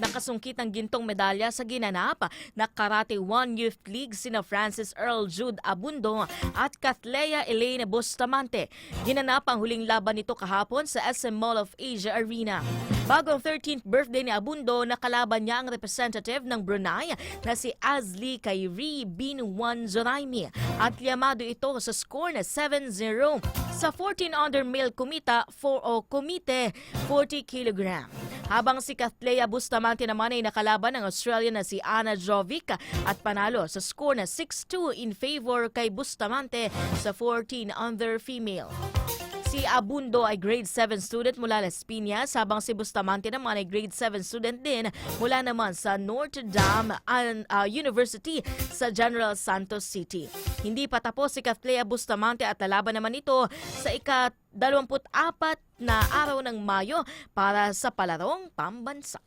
Nakasungkit ng gintong medalya sa ginanap na Karate 1 Youth League sina Francis Earl Jude Abundo at Kathleya Elaine Bustamante. Ginanap ang huling laban nito kahapon sa SM Mall of Asia Arena. Bagong 13th birthday ni Abundo, nakalaban niya ang representative ng Brunei na si Azli Khairi bin Wan Zoraimi at liyamado ito sa score na 7-0 sa 14 under male kumite 40 kg. Habang si Kathleya Bustamante naman ay nakalaban ng Australian na si Ana Jovic at panalo sa score na 6-2 in favor kay Bustamante sa 14 under female. Si Abundo ay grade 7 student mula Las Piñas, habang si Bustamante naman ay grade 7 student din mula naman sa Notre Dame University sa General Santos City. Hindi pa tapos si Kathleya Bustamante at lalaban naman ito sa ika-24 na araw ng Mayo para sa palarong pambansa.